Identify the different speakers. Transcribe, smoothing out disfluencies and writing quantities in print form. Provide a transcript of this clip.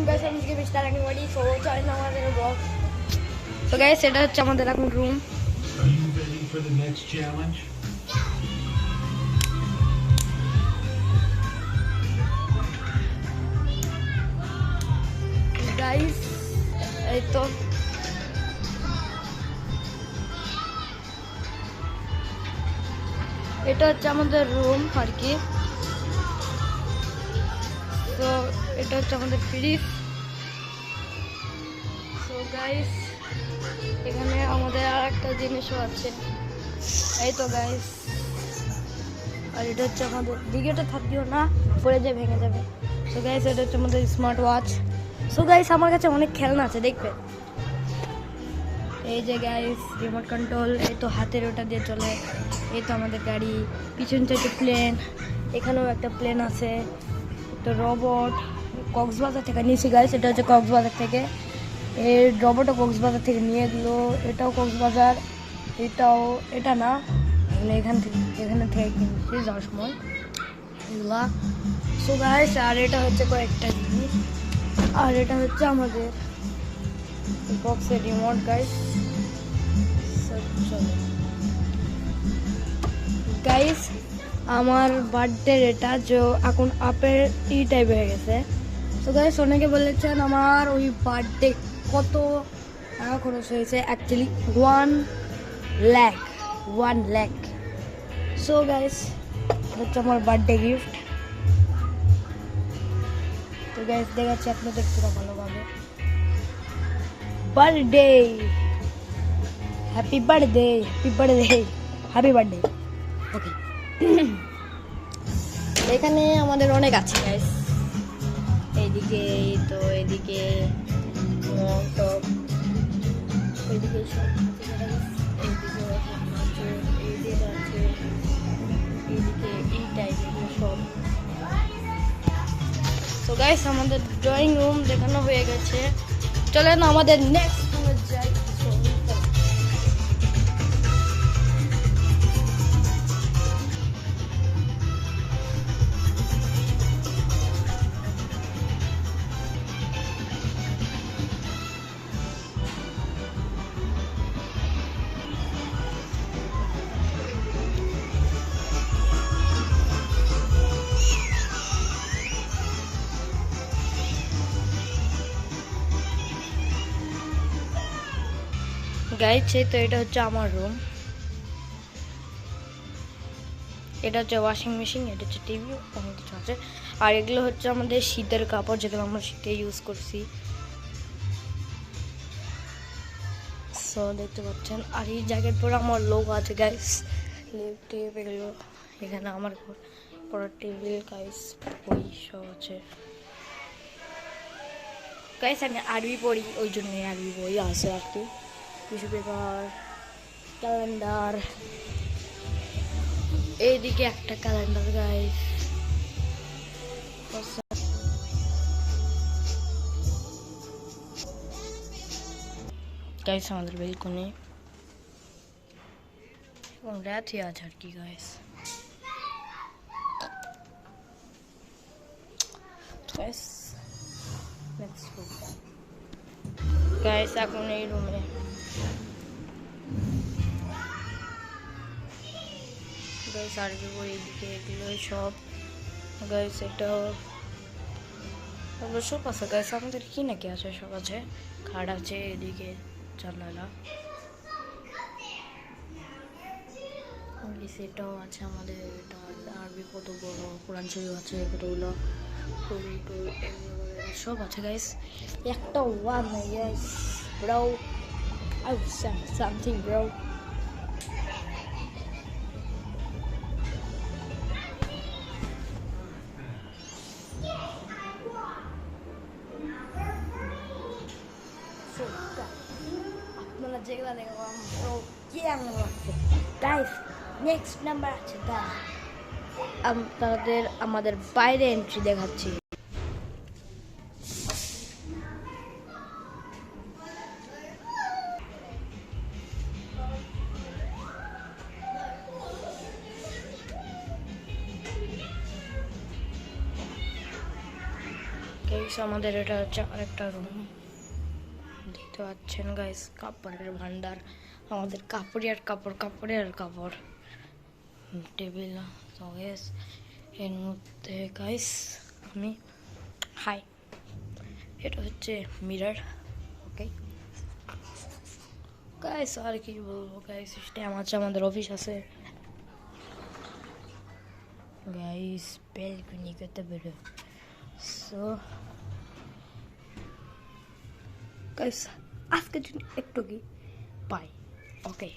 Speaker 1: Guys আমি আজকে mister অ্যানিমালি so চলেন আমাদের ব্লগ। তো গাইস এটা হচ্ছে আমাদের এখন room.
Speaker 2: Are you ready for the next challenge?
Speaker 1: Guys এই তো এটা হচ্ছে আমাদের রুম আর কি। তো এটা হচ্ছে আমাদের ফ্রিজ। সো গাইস এখানে আমাদের আর একটা জিনিসও আছে, এই তো গাইস। আর এটা হচ্ছে আমাদের দিকেটা থাকিও না, পড়ে যায় ভেঙে যাবে। সো গাইস এটা হচ্ছে আমাদের স্মার্ট ওয়াচ। সো গাইস আমার কাছে অনেক খেলনা আছে দেখবে, এই যে গাইস রিমোট কন্ট্রোল, এই তো হাতের ওটা দিয়ে চলে। এই তো আমাদের গাড়ি, পিছন সাইডে প্লেন, এখানেও একটা প্লেন আছে, একটা রোবট কক্সবাজার থেকে নিয়েছি গাইস। এটা হচ্ছে কক্সবাজার থেকে, এই রোবটও কক্সবাজার থেকে নিয়ে গেলো। এটাও কক্সবাজার, এটাও, এটা না এগুলো এখানে থেকে কিনছি যাওয়ার সময় এগুলা। সো গাইস আর এটা হচ্ছে কয়েকটা জিনিস, আর এটা হচ্ছে আমাদের বক্সের রিমোট গাইস। চলো গাইস আমার বার্থডে এটা যে এখন আপের টি টাইপ হয়ে গেছে। তো গাইস অনেকে বলেছেন আমার ওই বার্থডে কত টাকা খরচ হয়েছে, অ্যাকচুয়ালি 1 লাখ। সো গাইস হচ্ছে আমার বার্থডে গিফট। তো গাইস দেখাচ্ছি আপনাদের পুরো ভালোভাবে। Birthday, happy birthday, happy birthday, happy birthday. Okay এখানে আমাদের অনেক আছে গাইস, এইদিকে তো এদিকে তো এইদিকে সব এইদিকে আছে, এইদিকে আছে, এইদিকে এই টাইপের সব। তো গাইস আমাদের ড্রয়িং রুম দেখানো হয়ে গেছে, চলেন আমাদের নেক্সট রুমে যাই। গাইস তো এটা হচ্ছে আমার রুম, এটা হচ্ছে ওয়াশিং মেশিন, এটা হচ্ছে টিভি, অনেক কিছু আছে। আর এগুলো হচ্ছে আমাদের শীতের কাপড়, যেগুলো আমরা শীতে ইউজ করছি। সো দেখতে পাচ্ছেন, আর এই জায়গার পর আমার লোক আছে গাইস, লেপ এগুলো এখানে আমার পড়ার টেবিল গাইস, বই সব আছে গাইস। আমি আরবি পড়ি, ওই জন্য আরবি বই আছে আর কি, টিস্যু পেপার, ক্যালেন্ডার, এইদিকে একটা ক্যালেন্ডার গাইস। গাইস আমাদের বেলকনি এবং রাতই আছে আর কি গাইস। গাইস এখন এই রুমে গাইস আরবি বই, এদিকে এগুলো সব গাইস। এটাও সব আছে গাইস, আমাদের কি নাকি আছে, সব আছে, খাট আছে, এদিকে জানালা, এটাও আছে আমাদের। এটা আরবি কত বড় কোরআন শরীফ আছে, কতগুলো সব আছে গাইস। একটা one guys bro, I something bro. আপনারা যেগুলো দেখলাম ব্রো কেমন লাগছে গাইস, নেক্সট নাম্বার আছে দা আপনাদের আমাদের বাইরে এন্ট্রি দেখাচ্ছি। গাইস আমাদের এটা হচ্ছে আরেকটা রুম, দেখতে পাচ্ছেন গাইস, কাপড়ের ভান্ডার, আমাদের কাপড়ই আর কাপড়, কাপড়ই আর কাপড়, টেবিল। তো গাইস এর মধ্যে গাইস আমি হাই, এটা হচ্ছে মিরর। ওকে গাইস আর কি বলবো গাইস, স্ট্যাম আছে, আমাদের অফিস আছে গাইস, ব্যালকনি করতে বেরো। সো গাইস আজকের জন্য একটু কি বাই। ওকে